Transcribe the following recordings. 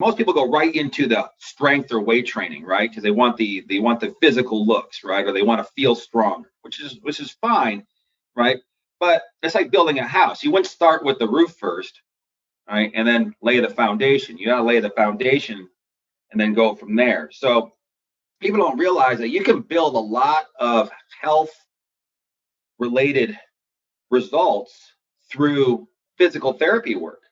most people go right into the strength or weight training, right? Because they want the physical looks, right? Or they want to feel strong, which is fine, right? But it's like building a house. You wouldn't start with the roof first, right? And then lay the foundation. You got to lay the foundation and then go from there. So people don't realize that you can build a lot of health related results through physical therapy work.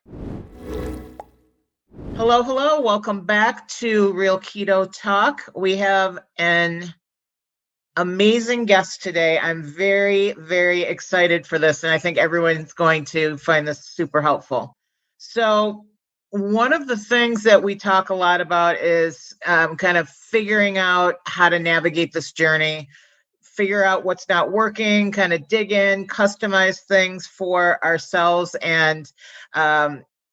Hello, hello. Welcome back to Real Keto Talk. We have an amazing guest today. I'm very, very excited for this, and I think everyone's going to find this super helpful. So one of the things that we talk a lot about is kind of figuring out how to navigate this journey, figure out what's not working, kind of dig in, customize things for ourselves. And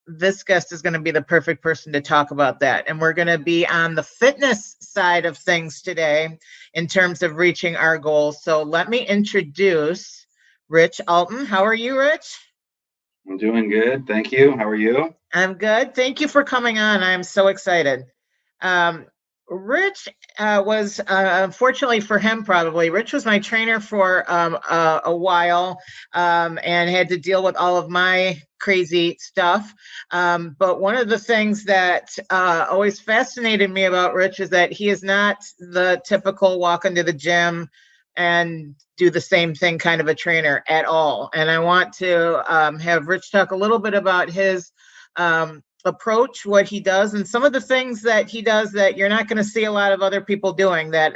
this guest is going to be the perfect person to talk about that. And we're going to be on the fitness side of things today in terms of reaching our goals. So let me introduce Rich Alten. How are you, Rich? I'm doing good. Thank you. How are you? I'm good. Thank you for coming on. I'm so excited. Rich was, unfortunately for him probably, Rich was my trainer for a while and had to deal with all of my crazy stuff. But one of the things that always fascinated me about Rich is that he is not the typical walk into the gym and do the same thing kind of a trainer at all. And I want to have Rich talk a little bit about his approach, what he does, and some of the things that he does that you're not going to see a lot of other people doing that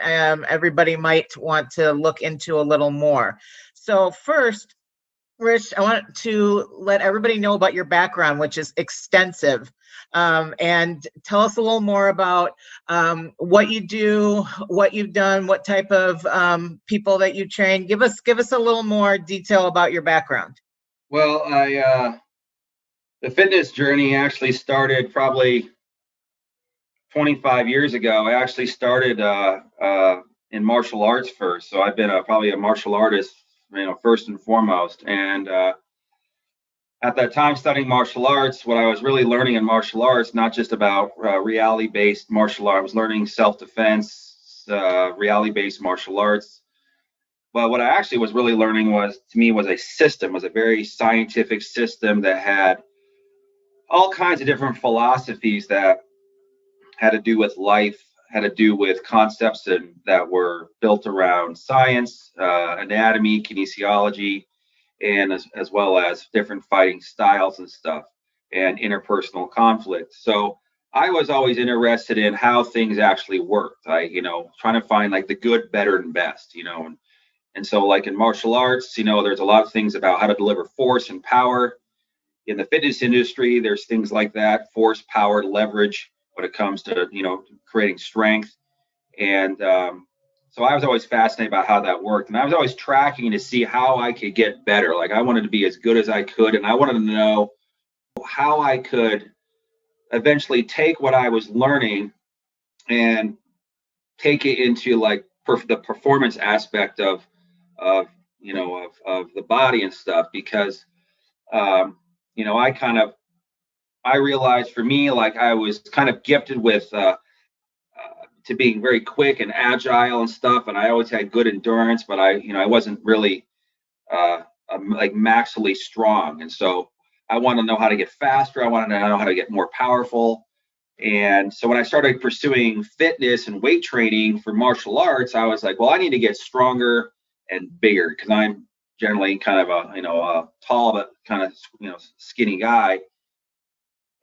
everybody might want to look into a little more. So first, Rich, I want to let everybody know about your background, which is extensive, and tell us a little more about what you do, what you've done, what type of people that you train. Give us a little more detail about your background. Well, the fitness journey actually started probably 25 years ago. I actually started in martial arts first. So I've been probably a martial artist, first and foremost. And at that time, studying martial arts, what I was really learning in martial arts, not just about reality-based martial arts, I was learning self-defense, reality-based martial arts. But what I actually was really learning was a system, was a very scientific system that had all kinds of different philosophies that had to do with life, had to do with concepts that were built around science, anatomy, kinesiology, and as well as different fighting styles and stuff, and interpersonal conflict. So I was always interested in how things actually worked. Trying to find like the good, better, and best, and so like in martial arts, there's a lot of things about how to deliver force and power. In the fitness industry, there's things like that, force, power, leverage when it comes to, creating strength. And so I was always fascinated about how that worked. And I was always tracking to see how I could get better. Like I wanted to be as good as I could. And I wanted to know how I could eventually take what I was learning and take it into like the performance aspect of the body and stuff. Because I realized for me, like I was kind of gifted with to being very quick and agile and stuff, and I always had good endurance, but I wasn't really like maximally strong, and so I wanted to know how to get faster. I wanted to know how to get more powerful, and so when I started pursuing fitness and weight training for martial arts, I was like, well, I need to get stronger and bigger because I'm generally kind of a tall but kind of skinny guy.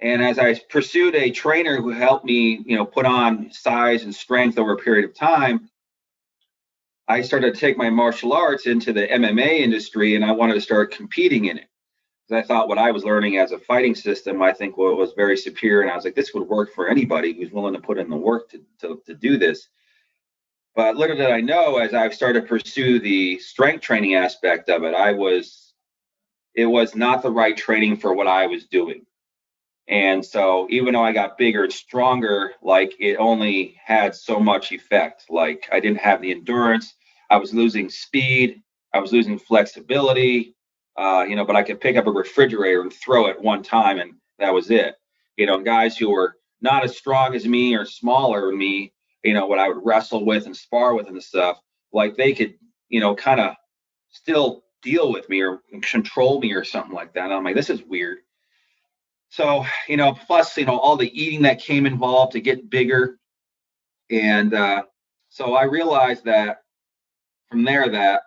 And as I pursued a trainer who helped me, put on size and strength over a period of time, I started to take my martial arts into the MMA industry, and I wanted to start competing in it. Because I thought what I was learning as a fighting system, I think was very superior. And I was like, this would work for anybody who's willing to put in the work to do this. But little did I know, as I started to pursue the strength training aspect of it, it was not the right training for what I was doing. And so even though I got bigger and stronger, like it only had so much effect. Like I didn't have the endurance. I was losing speed. I was losing flexibility, but I could pick up a refrigerator and throw it one time and that was it. Guys who were not as strong as me or smaller than me, what I would wrestle with and spar with and stuff, like they could, kind of still deal with me or control me or something like that. And I'm like, this is weird. So, plus, all the eating that came involved to get bigger. And so I realized that from there that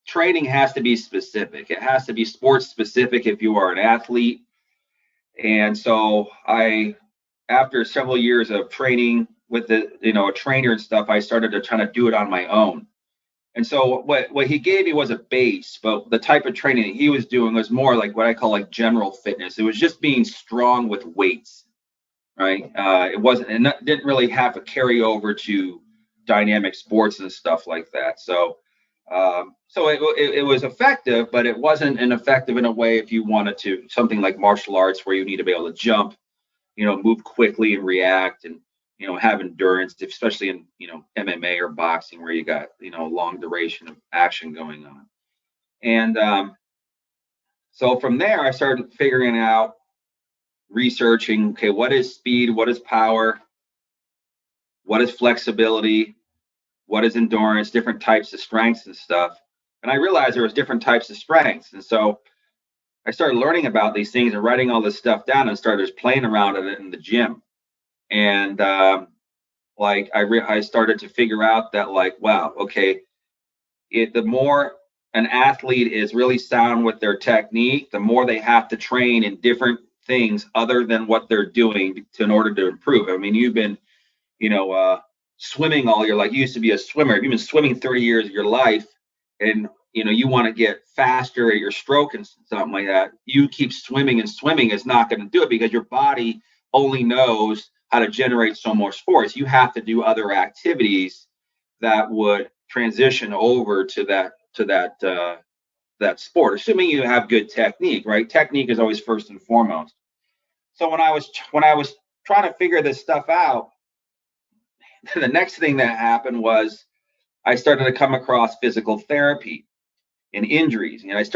training has to be specific. It has to be sports specific if you are an athlete. And so after several years of training with a trainer and stuff, I started to try to do it on my own. And so what he gave me was a base, but the type of training that he was doing was more like what I call like general fitness. It was just being strong with weights, right? It wasn't, and didn't really have a carryover to dynamic sports and stuff like that. So it was effective, but it wasn't an effective in a way if you wanted to something like martial arts where you need to be able to jump, move quickly and react and have endurance, especially in MMA or boxing where you got long duration of action going on. And so from there I started figuring out, researching, okay, what is speed, what is power, what is flexibility, what is endurance, different types of strengths and stuff. And I realized there was different types of strengths. And so I started learning about these things and writing all this stuff down and started just playing around in it in the gym. And I started to figure out that like, wow, okay, the more an athlete is really sound with their technique, the more they have to train in different things other than what they're doing in order to improve. I mean, you've been, swimming all your life. You used to be a swimmer. You've been swimming 30 years of your life, and you want to get faster at your stroke and something like that. You keep swimming, and swimming is not going to do it because your body only knows how to generate so much force. You have to do other activities that would transition over to that sport, assuming you have good technique, right? Technique is always first and foremost. So when I was trying to figure this stuff out, the next thing that happened was I started to come across physical therapy and injuries. At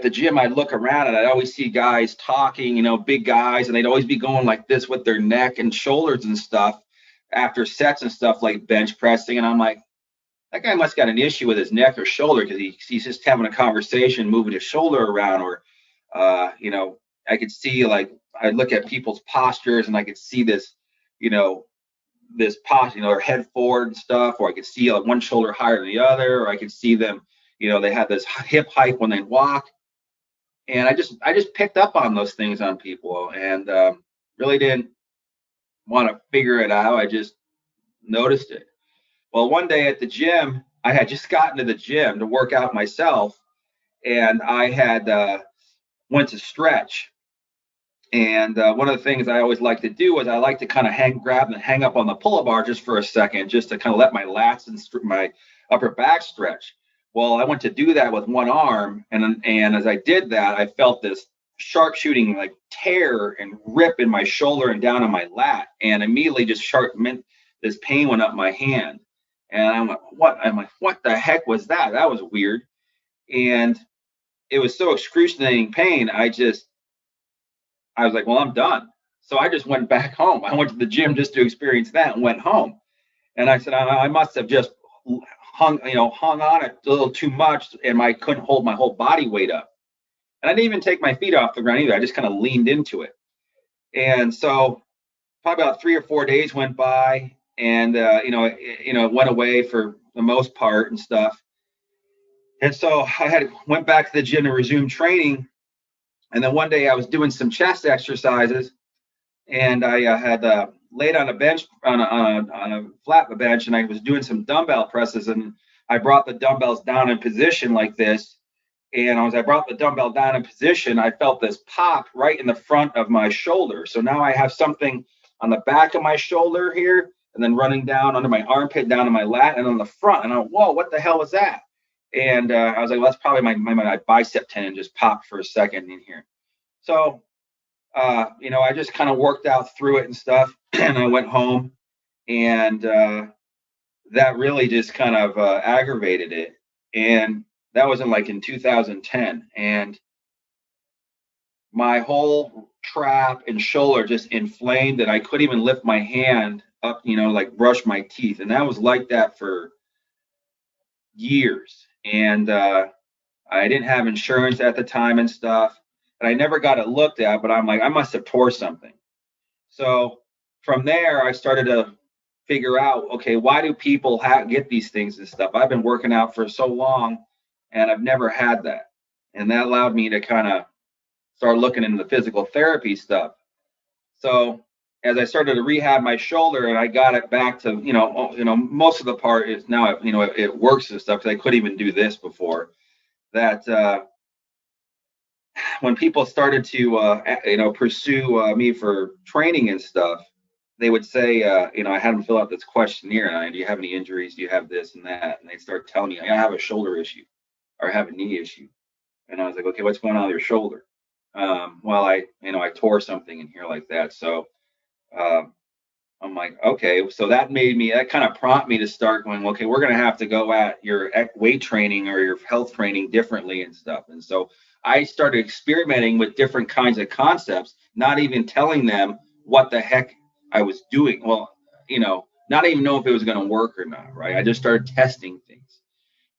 the gym, I'd look around and I'd always see guys talking, big guys, and they'd always be going like this with their neck and shoulders and stuff after sets and stuff like bench pressing. And I'm like, that guy must got an issue with his neck or shoulder because he's just having a conversation, moving his shoulder around, or, I could see like, I look at people's postures and I could see this, this posture, their head forward and stuff, or I could see like one shoulder higher than the other, or I could see them, they had this hip hike when they walk. And I just picked up on those things on people and really didn't want to figure it out. I just noticed it. Well, one day at the gym, I had just gotten to the gym to work out myself, and I had went to stretch. And one of the things I always like to do is I like to kind of grab and hang up on the pull-up bar just for a second, just to kind of let my lats and my upper back stretch. Well, I went to do that with one arm, and as I did that, I felt this sharpshooting like tear and rip in my shoulder and down on my lat, and immediately just this pain went up my hand. And I'm like, what? I'm like, what the heck was that? That was weird. And it was so excruciating pain. I was like, well, I'm done. So I just went back home. I went to the gym just to experience that and went home. And I said, I must have just hung on it a little too much, and I couldn't hold my whole body weight up. And I didn't even take my feet off the ground either. I just kind of leaned into it. And so probably about 3 or 4 days went by, and it went away for the most part and stuff. And so I went back to the gym to resume training. And then one day I was doing some chest exercises, and I had laid on a bench on a flat bench, and I was doing some dumbbell presses, and I brought the dumbbells down in position like this. And as I brought the dumbbell down in position, I felt this pop right in the front of my shoulder. So now I have something on the back of my shoulder here, and then running down under my armpit, down to my lat, and on the front. And I'm, whoa, what the hell was that? And I was like, well, that's probably my bicep tendon just popped for a second in here. So, I just kind of worked out through it and stuff. And I went home, and that really just kind of aggravated it. And that was in 2010. And my whole trap and shoulder just inflamed that I couldn't even lift my hand up, like brush my teeth. And that was like that for years. And I didn't have insurance at the time and stuff. And I never got it looked at, but I'm like, I must have tore something. So from there, I started to figure out, okay, why do people get these things and stuff? I've been working out for so long and I've never had that. And that allowed me to kind of start looking into the physical therapy stuff. So as I started to rehab my shoulder and I got it back to, most of the part is now, it works and stuff because I couldn't even do this before. That when people started to, pursue me for training and stuff, they would say, I had them fill out this questionnaire. And do you have any injuries? Do you have this and that? And they start telling me, I have a shoulder issue or I have a knee issue. And I was like, okay, what's going on with your shoulder? Well, I tore something in here like that. So I'm like, okay, so that kind of prompted me to start going, okay, we're going to have to go at your weight training or your health training differently and stuff. And so I started experimenting with different kinds of concepts, not even telling them what the heck I was doing. Well, not even know if it was going to work or not, right? I just started testing things.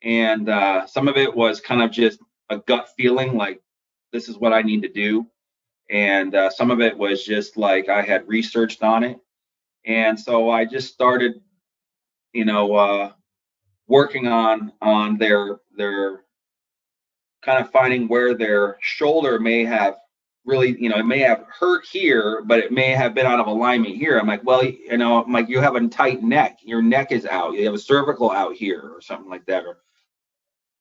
And some of it was kind of just a gut feeling like this is what I need to do. And some of it was just like I had researched on it. And so I just started, working on their kind of finding where their shoulder may have really, it may have hurt here, but it may have been out of alignment here. I'm like, well, I'm like, you have a tight neck. Your neck is out. You have a cervical out here or something like that. Or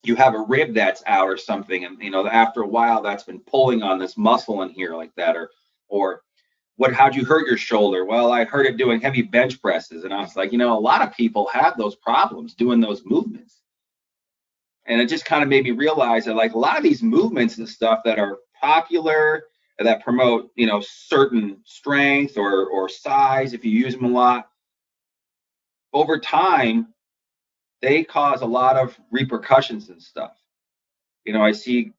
you have a rib that's out or something. And, after a while that's been pulling on this muscle in here like that. Or how'd you hurt your shoulder? Well, I hurt it doing heavy bench presses. And I was like, a lot of people have those problems doing those movements. And it just kind of made me realize that like a lot of these movements and stuff that are popular that promote, certain strength or size, if you use them a lot, over time, they cause a lot of repercussions and stuff. I see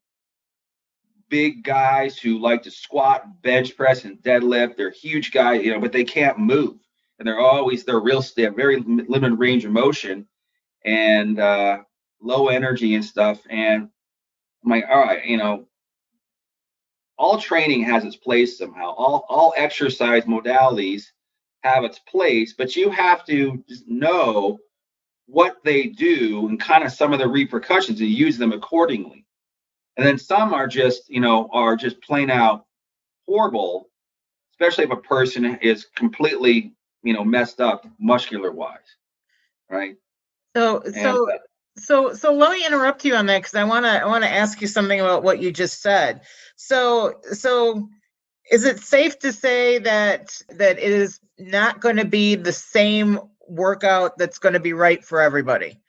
big guys who like to squat, bench press, and deadlift. They're huge guys, but they can't move. And they have very limited range of motion and low energy and stuff. And I'm like, all right, all training has its place somehow. All exercise modalities have its place, but you have to just know what they do and kind of some of the repercussions and use them accordingly. And then some are just plain out horrible, especially if a person is completely, messed up muscular wise. Right. So let me interrupt you on that because I want to ask you something about what you just said. So is it safe to say that it is not going to be the same workout that's going to be right for everybody?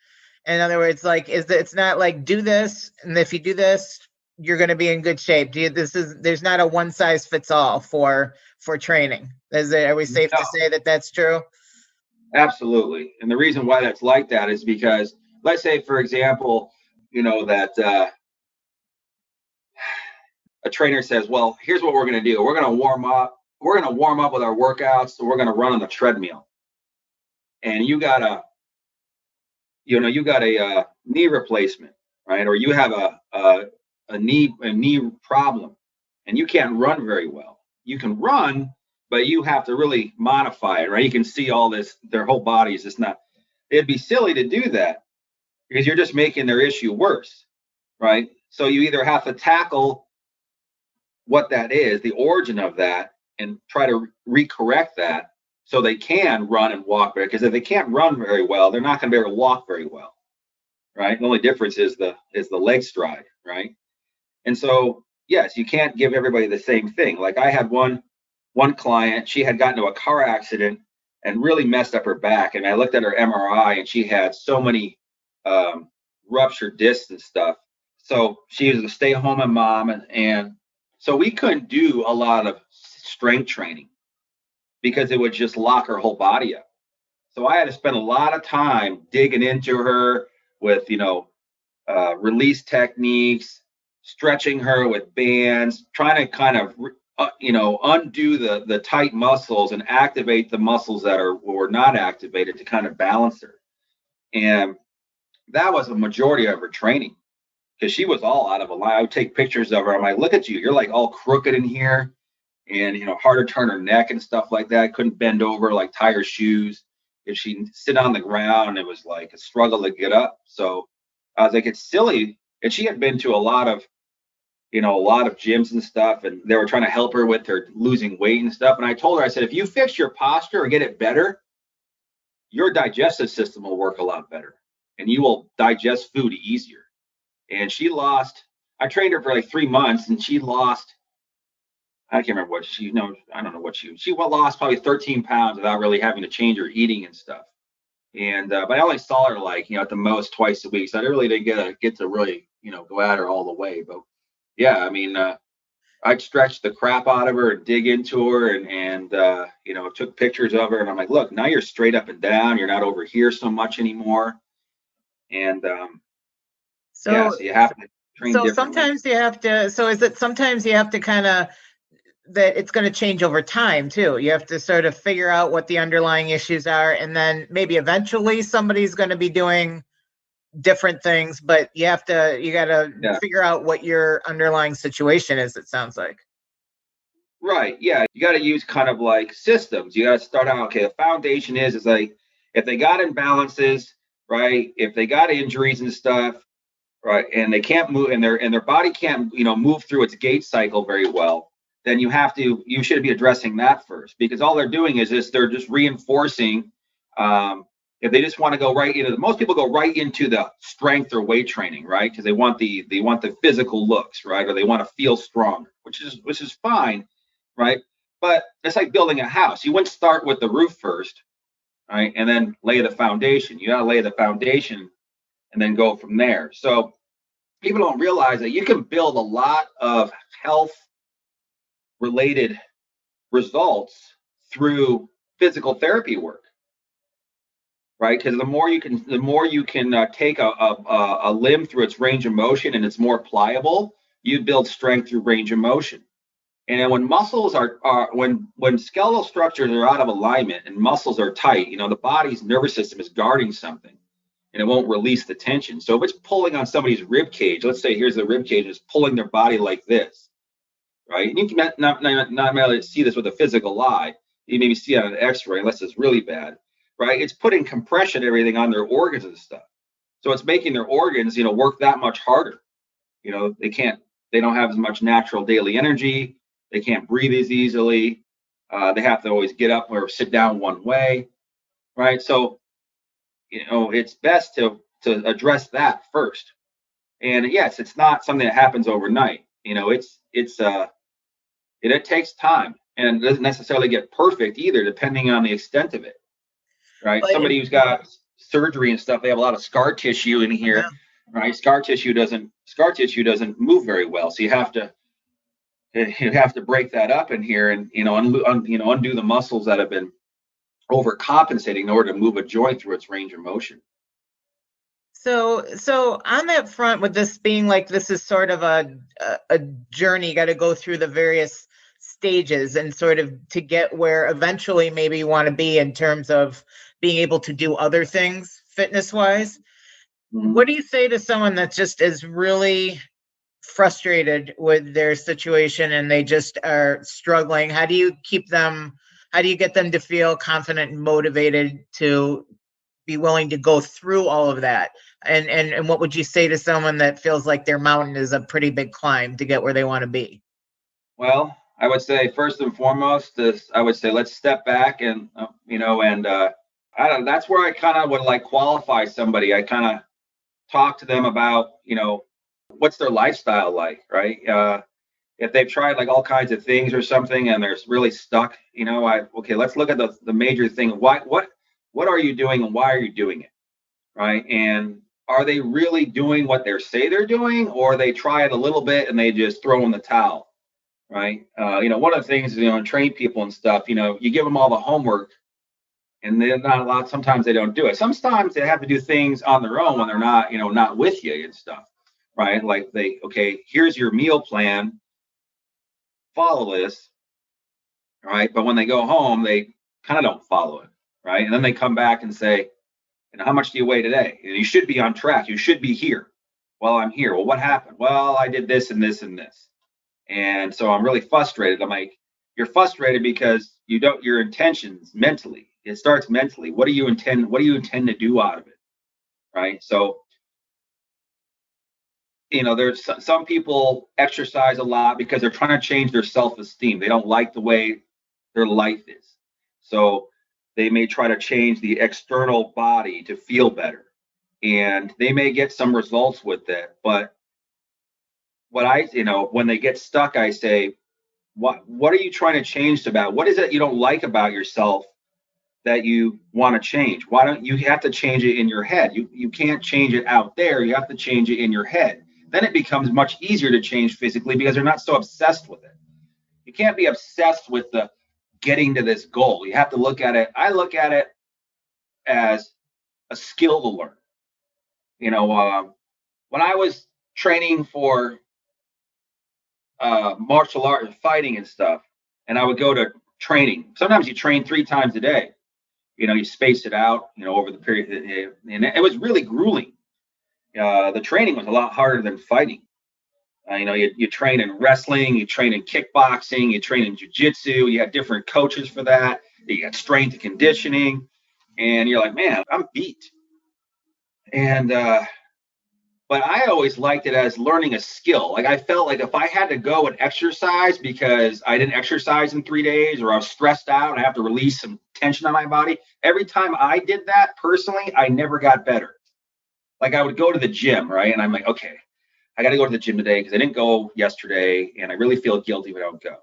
In other words, like it's not like do this, and if you do this, you're going to be in good shape. There's not a one size fits all for training. Are we safe to say that that's true? Absolutely. And the reason why that's like that is because, let's say, for example, that a trainer says, well, here's what we're going to do. We're going to warm up. We're going to warm up with our workouts. So we're going to run on the treadmill. And you got a knee replacement, right? Or you have a knee problem and you can't run very well. You can run, but you have to really modify it, right? You can see all this, their whole body is just not, it'd be silly to do that because you're just making their issue worse, right? So you either have to tackle what that is, the origin of that, and try to recorrect that so they can run and walk better. Because if they can't run very well, they're not going to be able to walk very well, right? The only difference is the leg stride, right? And so, yes, you can't give everybody the same thing. Like I had one client, she had gotten into a car accident and really messed up her back. And I looked at her MRI and she had so many ruptured discs and stuff. So she was a stay-at-home mom. And so we couldn't do a lot of strength training because it would just lock her whole body up. So I had to spend a lot of time digging into her with, release techniques, stretching her with bands, trying to kind of undo the tight muscles and activate the muscles that were not activated to kind of balance her. And that was a majority of her training, because she was all out of a line. I would take pictures of her. I'm like, look at you. You're like all crooked in here, and hard to turn her neck and stuff like that. Couldn't bend over, like tie her shoes. If she'd sit on the ground, it was like a struggle to get up. So I was like, it's silly. And she had been to a lot of gyms and stuff, and they were trying to help her with her losing weight and stuff. And I told her, I said, if you fix your posture or get it better, your digestive system will work a lot better, and you will digest food easier. And I trained her for like 3 months, and she lost, I can't remember what I don't know what she lost probably 13 pounds without really having to change her eating and stuff. And, but I only saw her like, at the most twice a week. So I really didn't get to really, go at her all the way. But yeah, I mean, I'd stretch the crap out of her and dig into her and took pictures of her. And I'm like, look, now you're straight up and down. You're not over here so much anymore. And, so you have to train differently. Is it sometimes you have to kind of, that it's going to change over time too? You have to sort of figure out what the underlying issues are, and then maybe eventually somebody's going to be doing different things, but you got to figure out what your underlying situation is, it sounds like. Right. Yeah. You got to use kind of like systems. You got to start out, okay, the foundation is like, if they got imbalances, right? If they got injuries and stuff, right, and they can't move, and their body can't, move through its gait cycle very well, then you should be addressing that first, because all they're doing is they're just reinforcing. If they just want to go right into most people go right into the strength or weight training, right? Because they want the physical looks, right? Or they want to feel stronger, which is fine, right? But it's like building a house. You wouldn't start with the roof first, right? And then lay the foundation. You got to lay the foundation and then go from there. So people don't realize that you can build a lot of health related results through physical therapy work, right? Because the more you can take a limb through its range of motion and it's more pliable, you build strength through range of motion. And when muscles when skeletal structures are out of alignment and muscles are tight, the body's nervous system is guarding something and it won't release the tension. So if it's pulling on somebody's rib cage, let's say here's the rib cage, it's pulling their body like this, right? And you can not really see this with a physical eye. You maybe see it on an X-ray unless it's really bad, right? It's putting compression and everything on their organs and stuff. So it's making their organs, work that much harder. They don't have as much natural daily energy. They can't breathe as easily. They have to always get up or sit down one way, right? So, it's best to address that first. And yes, it's not something that happens overnight. It takes time, and it doesn't necessarily get perfect either, depending on the extent of it, right? Somebody who's got surgery and stuff, they have a lot of scar tissue in here, right? Scar tissue doesn't move very well, so you have to break that up in here and undo the muscles that have been overcompensating in order to move a joint through its range of motion. So on that front, with this being like, this is sort of a journey, you got to go through the various stages and sort of to get where eventually maybe you want to be in terms of being able to do other things fitness wise. Mm-hmm. What do you say to someone that just is really frustrated with their situation and they just are struggling? How do you get them to feel confident and motivated to be willing to go through all of that? And what would you say to someone that feels like their mountain is a pretty big climb to get where they want to be? Well, I would say first and foremost let's step back and that's where I kind of would like qualify somebody. I kind of talk to them about, what's their lifestyle like, right? If they've tried like all kinds of things or something and they're really stuck, let's look at the major thing. What are you doing and why are you doing it, right? And are they really doing what they say they're doing, or they try it a little bit and they just throw in the towel, right? One of the things is, train people and stuff, you give them all the homework and they're not allowed. Sometimes they don't do it. Sometimes they have to do things on their own when they're not, not with you and stuff, right? Like here's your meal plan follow this, right? But when they go home, they kind of don't follow it, right? And then they come back and say, how much do you weigh today? And you should be on track. You should be here. Well, I'm here. Well, what happened? Well, I did this and this and this. And so I'm really frustrated. I'm like, you're frustrated because your intentions mentally, it starts mentally. What do you intend to do out of it? Right. So, there's some people exercise a lot because they're trying to change their self-esteem. They don't like the way their life is. So they may try to change the external body to feel better. And they may get some results with it. But when they get stuck, I say, what are you trying to change about? What is it you don't like about yourself that you want to change? Why don't you have to change it in your head? You can't change it out there. You have to change it in your head. Then it becomes much easier to change physically because they're not so obsessed with it. You can't be obsessed with the getting to this goal. You have to look at it. I look at it as a skill to learn. When I was training for martial art and fighting and stuff, and I would go to training. Sometimes you train 3 times a day. You space it out, over the period, and it was really grueling. The training was a lot harder than fighting. You train in wrestling, you train in kickboxing, you train in jiu-jitsu. You had different coaches for that. You got strength and conditioning, and you're like, man, I'm beat. And but I always liked it as learning a skill. Like I felt like if I had to go and exercise because I didn't exercise in 3 days, or I was stressed out and I have to release some tension on my body, every time I did that personally, I never got better. Like I would go to the gym, right? And I'm like, okay, I got to go to the gym today because I didn't go yesterday and I really feel guilty if I don't go.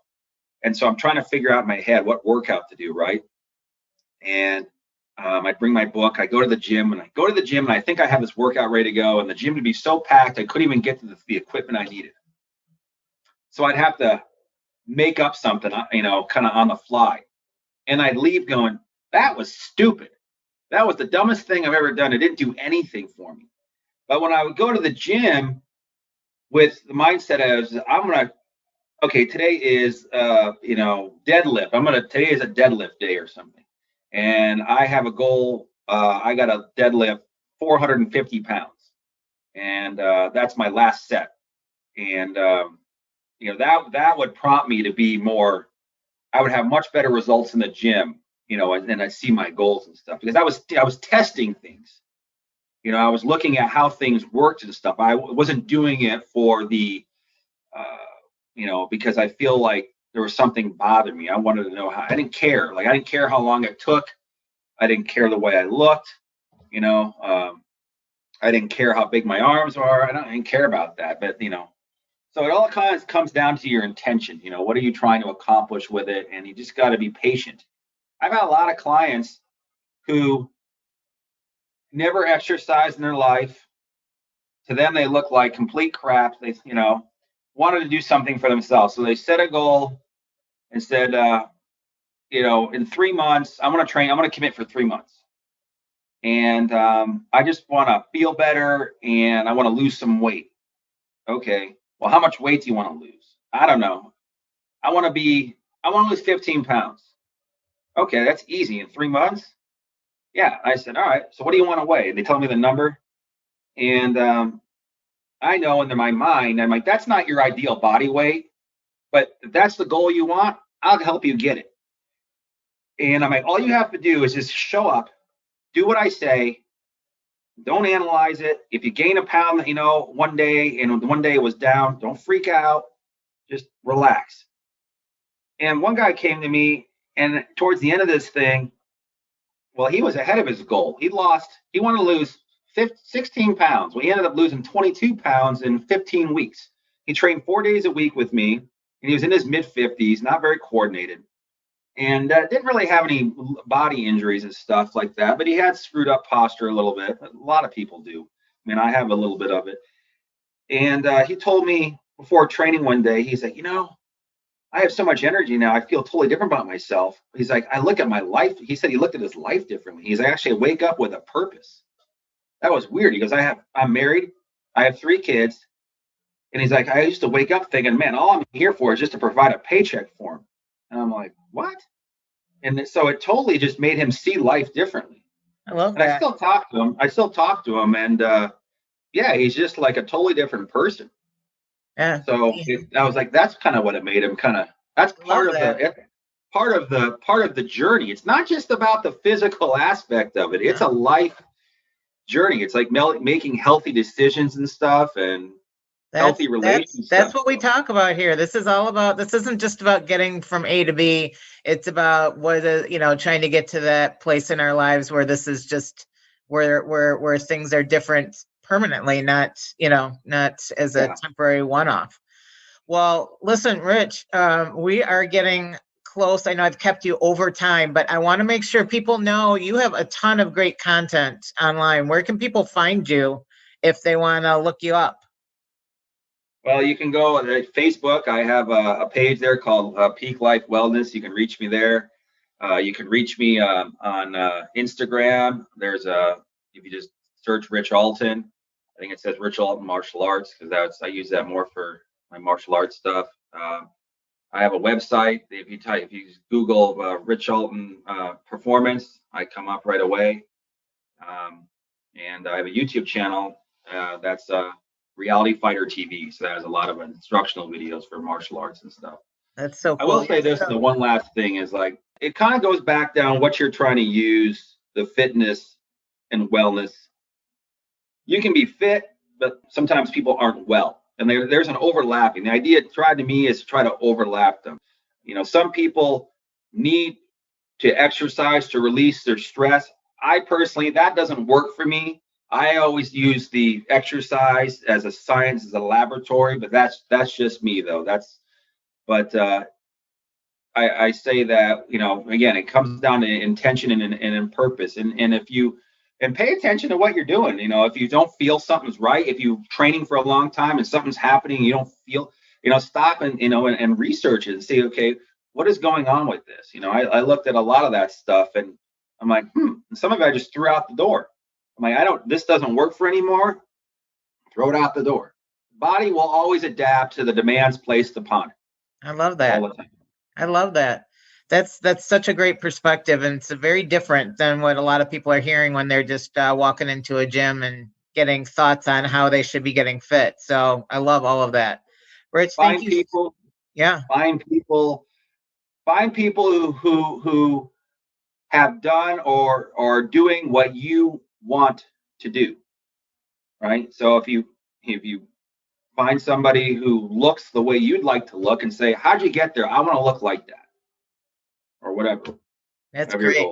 And so I'm trying to figure out in my head what workout to do, right? And I bring my book. I go to the gym, and I think I have this workout ready to go. And the gym would be so packed, I couldn't even get to the equipment I needed. So I'd have to make up something, kind of on the fly. And I'd leave going, that was stupid. That was the dumbest thing I've ever done. It didn't do anything for me. But when I would go to the gym with the mindset of, today is, deadlift. Today is a deadlift day or something. And I have a goal. I got to deadlift 450 pounds, and that's my last set. And that would prompt me to be more. I would have much better results in the gym, and then I see my goals and stuff because I was testing things. I was looking at how things worked and stuff. I wasn't doing it for the, because I feel like there was something bothering me. I wanted to know how. I didn't care. Like I didn't care how long it took. I didn't care the way I looked. I didn't care how big my arms are. I didn't care about that. But so it all kind of comes down to your intention. What are you trying to accomplish with it? And you just got to be patient. I've had a lot of clients who never exercised in their life. To them, they look like complete crap. They, wanted to do something for themselves. So they set a goal and said, in 3 months, I'm going to commit for 3 months. And I just want to feel better and I want to lose some weight. Okay. Well, how much weight do you want to lose? I don't know. I want to lose 15 pounds. Okay. That's easy. In 3 months? Yeah. I said, all right. So what do you want to weigh? And they told me the number. And I know in my mind, I'm like, that's not your ideal body weight, but if that's the goal you want, I'll help you get it. And I'm like, all you have to do is just show up, do what I say. Don't analyze it. If you gain a pound, one day and one day it was down, don't freak out. Just relax. And one guy came to me, and towards the end of this thing, well, he was ahead of his goal. He wanted to lose 16 pounds. Well, he ended up losing 22 pounds in 15 weeks. He trained 4 days a week with me, and he was in his mid-50s, not very coordinated. And didn't really have any body injuries and stuff like that, but he had screwed up posture a little bit. A lot of people do. I mean, I have a little bit of it. And he told me before training one day, he's like, I have so much energy now. I feel totally different about myself. He's like, I look at my life. He said he looked at his life differently. He's like, actually, I wake up with a purpose. That was weird. He goes, I'm married. I have 3 kids. And he's like, I used to wake up thinking, man, all I'm here for is just to provide a paycheck for him. And I'm like, what? And so it totally just made him see life differently. I love And I that. still talk to him. And yeah, he's just like a totally different person. Yeah. So I was like, that's kind of what it made him kind of. That's Love that. part of the journey. It's not just about the physical aspect of it. It's a life journey. It's like making healthy decisions and stuff, and healthy relationships. That's what we talk about here. This isn't just about getting from A to B. It's about trying to get to that place in our lives where this is just where things are different permanently, not as a temporary one-off. Well, listen, Rich, we are getting close. I know I've kept you over time, but I want to make sure people know you have a ton of great content online. Where can people find you if they want to look you up? Well, you can go on Facebook. I have a page there called Peak Life Wellness. You can reach me there. You can reach me on Instagram. If you just search Rich Alten, I think it says Rich Alten Martial Arts, because I use that more for my martial arts stuff. I have a website. If you Google Rich Alten Performance, I come up right away. And I have a YouTube channel that's Reality Fighter TV. So that has a lot of instructional videos for martial arts and stuff. That's so cool. I will say this, the one last thing is like, it kind of goes back down what you're trying to use the fitness and wellness. You can be fit, but sometimes people aren't well. And there's an overlapping. The idea tried to me is to try to overlap them. Some people need to exercise to release their stress. I personally, that doesn't work for me. I always use the exercise as a science, as a laboratory, but that's just me though. I say that, again, it comes down to intention and purpose. And pay attention to what you're doing. If you don't feel something's right, if you're training for a long time and something's happening, you don't feel, stop and research it and see, okay, what is going on with this? I looked at a lot of that stuff and I'm like, and some of it I just threw out the door. I'm like, this doesn't work for anymore. Throw it out the door. Body will always adapt to the demands placed upon it. I love that. All the time. I love that. That's such a great perspective, and it's very different than what a lot of people are hearing when they're just walking into a gym and getting thoughts on how they should be getting fit. So I love all of that. Rich, thank you. Find people who have done or are doing what you want to do. Right. So if you find somebody who looks the way you'd like to look and say, how'd you get there? I want to look like that. Or whatever. That's great.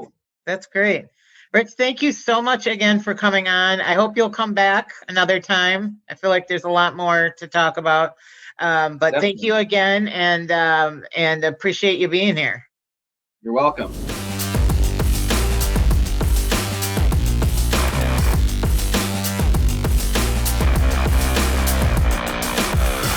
That's great. Rich, thank you so much again for coming on. I hope you'll come back another time. I feel like there's a lot more to talk about. But Definitely. Thank you again, and appreciate you being here. You're welcome.